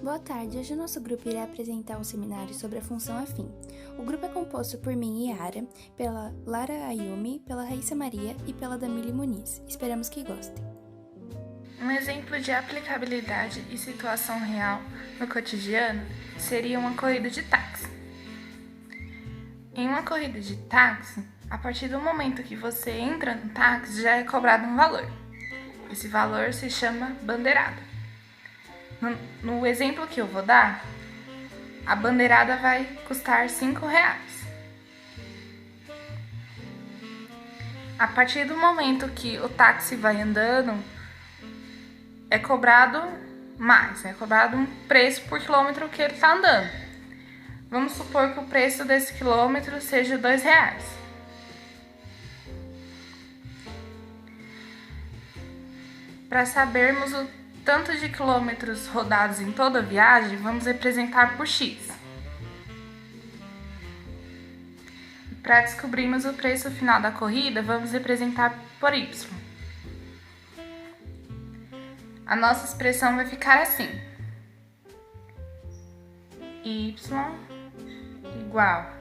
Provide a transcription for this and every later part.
Boa tarde, hoje o nosso grupo irá apresentar um seminário sobre a função afim. O grupo é composto por mim e Yara, pela Lara Ayumi, pela Raíssa Maria e pela Damile Muniz. Esperamos que gostem. Um exemplo de aplicabilidade e situação real no cotidiano seria uma corrida de táxi. Em uma corrida de táxi, a partir do momento que você entra no táxi, já é cobrado um valor. Esse valor se chama bandeirada. No exemplo que eu vou dar, a bandeirada vai custar R$5. A partir do momento que o táxi vai andando, é cobrado um preço por quilômetro que ele está andando. Vamos supor que o preço desse quilômetro seja R$2. Para sabermos o tanto de quilômetros rodados em toda a viagem, vamos representar por X. Para descobrirmos o preço final da corrida, vamos representar por Y. A nossa expressão vai ficar assim: Y igual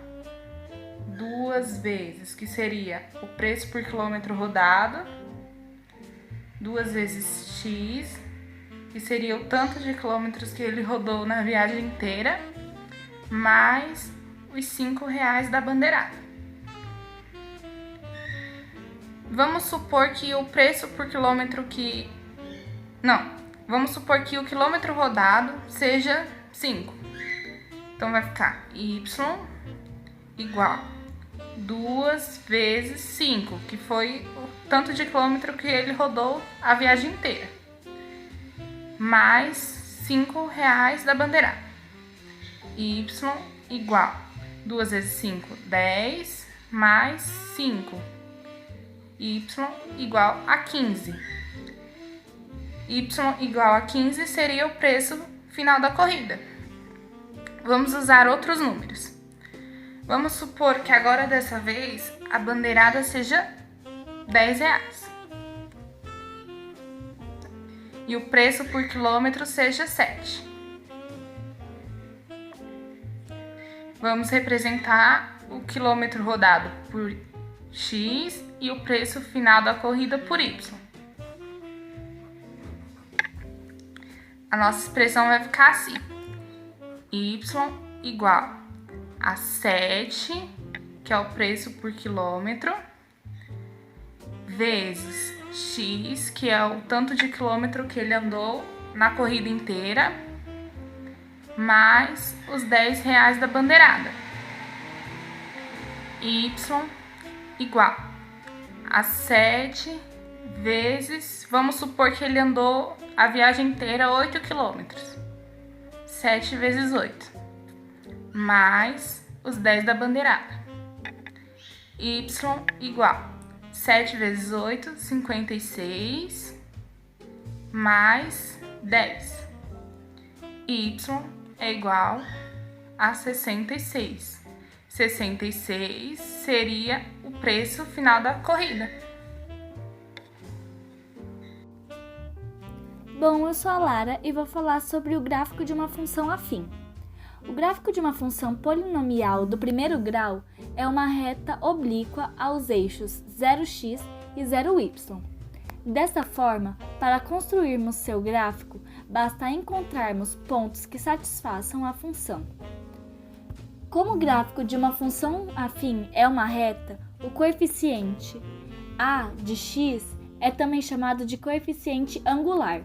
2 vezes, que seria o preço por quilômetro rodado, 2 vezes X, que seria o tanto de quilômetros que ele rodou na viagem inteira, mais os R$5 da bandeirada. Vamos supor que o preço por quilômetro vamos supor que o quilômetro rodado seja 5. Então vai ficar Y igual 2 vezes 5, que foi o tanto de quilômetro que ele rodou a viagem inteira, mais R$5 da bandeirada. Y igual 2 vezes 5, 10, mais 5. Y igual a 15. Y igual a 15 seria o preço final da corrida. Vamos usar outros números. Vamos supor que agora, dessa vez, a bandeirada seja R$10. E o preço por quilômetro seja 7. Vamos representar o quilômetro rodado por X e o preço final da corrida por Y. A nossa expressão vai ficar assim: Y igual a 7, que é o preço por quilômetro, vezes X, que é o tanto de quilômetro que ele andou na corrida inteira, mais os R$10 da bandeirada. Y igual a 7 vezes, vamos supor que ele andou a viagem inteira 8 quilômetros. 7 vezes 8, mais os 10 da bandeirada. Y igual 7 vezes 8, 56, mais 10. Y é igual a 66. 66 seria o preço final da corrida. Bom, eu sou a Lara e vou falar sobre o gráfico de uma função afim. O gráfico de uma função polinomial do primeiro grau é uma reta oblíqua aos eixos 0x e 0y. Dessa forma, para construirmos seu gráfico, basta encontrarmos pontos que satisfaçam a função. Como o gráfico de uma função afim é uma reta, o coeficiente a de x é também chamado de coeficiente angular.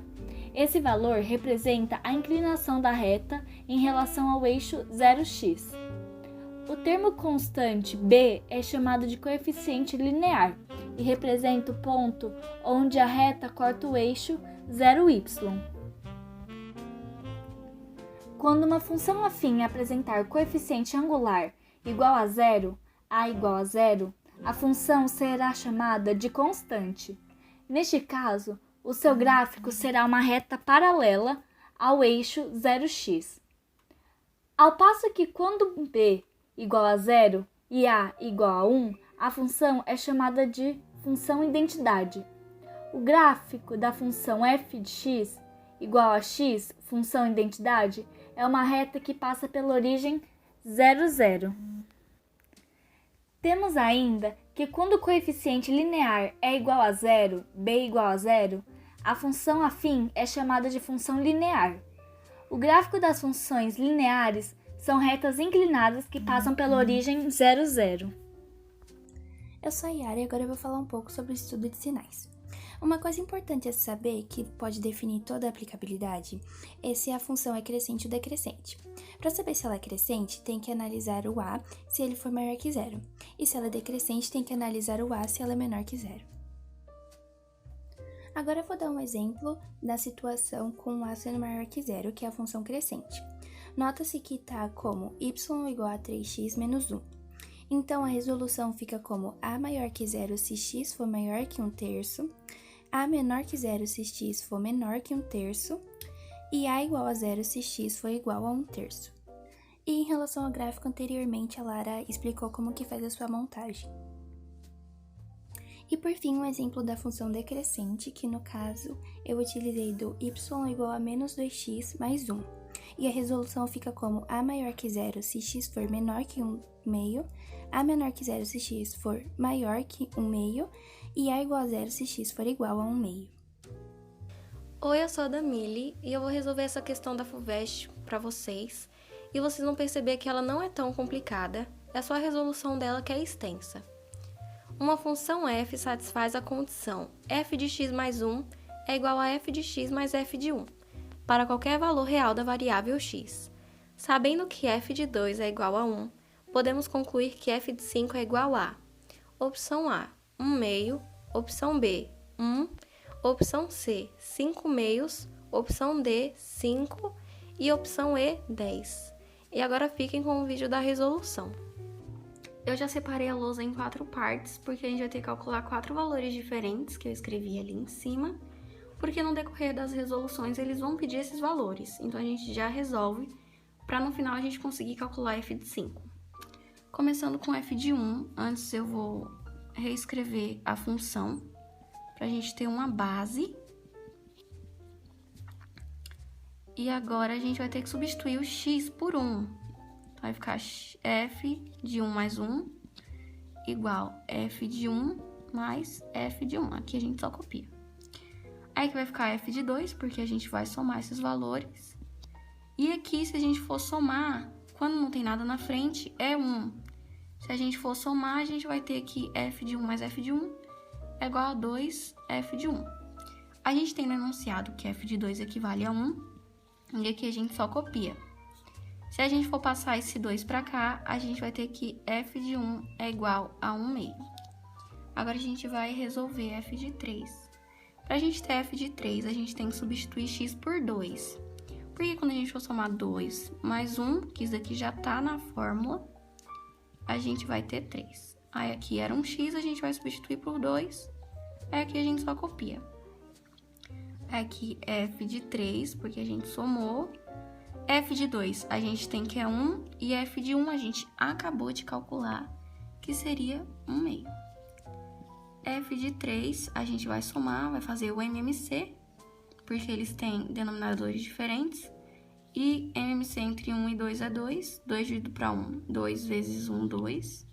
Esse valor representa a inclinação da reta em relação ao eixo 0x. O termo constante b é chamado de coeficiente linear e representa o ponto onde a reta corta o eixo 0y. Quando uma função afim apresentar coeficiente angular igual a zero, a igual a zero, a função será chamada de constante. Neste caso, o seu gráfico será uma reta paralela ao eixo 0x. Ao passo que quando b igual a zero e a igual a 1, a função é chamada de função identidade. O gráfico da função f de x igual a x, função identidade, é uma reta que passa pela origem 0, 0. Temos ainda que quando o coeficiente linear é igual a zero, b igual a zero, a função afim é chamada de função linear. O gráfico das funções lineares são retas inclinadas que passam pela origem 0, 0. Eu sou a Yara e agora eu vou falar um pouco sobre o estudo de sinais. Uma coisa importante a saber, que pode definir toda a aplicabilidade, é se a função é crescente ou decrescente. Para saber se ela é crescente, tem que analisar o a se ele for maior que zero, e se ela é decrescente, tem que analisar o a se ela é menor que zero. Agora eu vou dar um exemplo da situação com o a sendo maior que zero, que é a função crescente. Nota-se que está como y igual a 3x menos 1. Então, a resolução fica como a maior que zero se x for maior que 1/3, a menor que zero se x for menor que 1/3 e a igual a zero se x for igual a 1/3. E em relação ao gráfico anteriormente, a Lara explicou como que faz a sua montagem. E por fim, um exemplo da função decrescente, que no caso eu utilizei do y igual a menos 2x mais 1. E a resolução fica como a maior que zero se x for menor que 1/2, a menor que zero se x for maior que 1/2 e a igual a zero se x for igual a 1/2. Oi, eu sou a Damile e eu vou resolver essa questão da FUVEST para vocês. E vocês vão perceber que ela não é tão complicada, é só a resolução dela que é extensa. Uma função f satisfaz a condição f de x mais 1 é igual a f de x mais f de 1, para qualquer valor real da variável x. Sabendo que f de 2 é igual a 1, podemos concluir que f de 5 é igual a opção A, 1/2, opção B, 1, opção C, 5/2, opção D, 5 e opção E, 10. E agora fiquem com o vídeo da resolução. Eu já separei a lousa em 4 partes, porque a gente vai ter que calcular 4 valores diferentes que eu escrevi ali em cima, porque no decorrer das resoluções eles vão pedir esses valores, então a gente já resolve para no final a gente conseguir calcular f de 5. Começando com f de 1, antes eu vou reescrever a função para a gente ter uma base. E agora a gente vai ter que substituir o x por 1. Então vai ficar f de 1 mais 1 igual f de 1 mais f de 1. Aqui a gente só copia. Aí que vai ficar f de 2, porque a gente vai somar esses valores. E aqui, se a gente for somar, quando não tem nada na frente, é 1. Se a gente for somar, a gente vai ter que f de 1 mais f de 1 é igual a 2 f de 1. A gente tem no enunciado que f de 2 equivale a 1, e aqui a gente só copia. Se a gente for passar esse 2 para cá, a gente vai ter que f de 1 é igual a 1/2. Agora a gente vai resolver f de 3. Para a gente ter f de 3, a gente tem que substituir x por 2. Porque quando a gente for somar 2 mais 1, que isso daqui já está na fórmula, a gente vai ter 3. Aí aqui era um x, a gente vai substituir por 2. Aí aqui a gente só copia. Aqui f de 3, porque a gente somou. F de 2 a gente tem que é 1. E f de 1 a gente acabou de calcular, que seria 1/2. F de 3 a gente vai somar, vai fazer o MMC, porque eles têm denominadores diferentes. E MMC entre 1 e 2 é 2. 2 dividido para 1, 2 vezes 1, 2.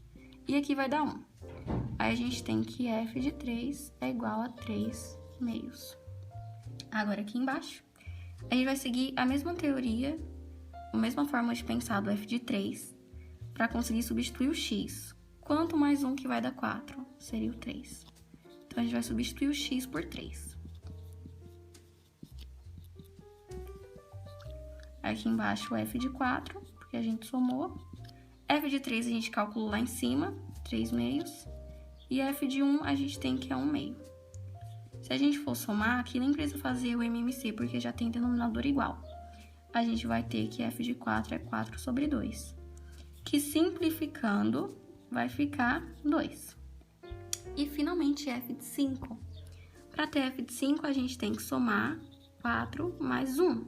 E aqui vai dar 1. Aí a gente tem que f de 3 é igual a 3/2. Agora aqui embaixo, a gente vai seguir a mesma teoria, a mesma forma de pensar do f de 3, para conseguir substituir o x. Quanto mais 1 que vai dar 4? Seria o 3. Então, a gente vai substituir o x por 3. Aqui embaixo o f de 4, porque a gente somou. F de 3 a gente calculou lá em cima, 3/2. E f de 1 a gente tem que é 1/2. Se a gente for somar, aqui nem precisa fazer o MMC, porque já tem denominador igual. A gente vai ter que f de 4 é 4/2. Que simplificando, vai ficar 2. E finalmente f de 5. Para ter f de 5, a gente tem que somar 4 mais 1.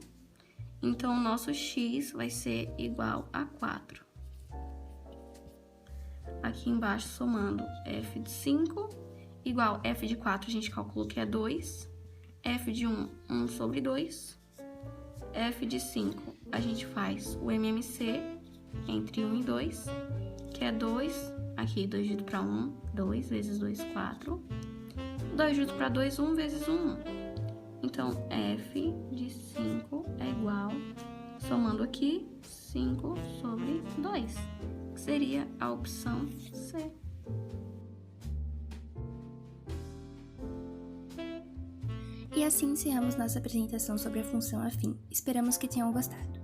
Então, o nosso x vai ser igual a 4. Aqui embaixo, somando f de 5, igual f de 4, a gente calculou que é 2. F de 1, 1/2. f de 5, a gente faz o MMC entre 1 e 2, que é 2, aqui 2 junto para 1, 2 vezes 2, 4. 2 junto para 2, 1 vezes 1, 1. Então, f de 5 é igual, somando aqui, 5 sobre 2, que seria a opção C. E assim encerramos nossa apresentação sobre a função afim. Esperamos que tenham gostado.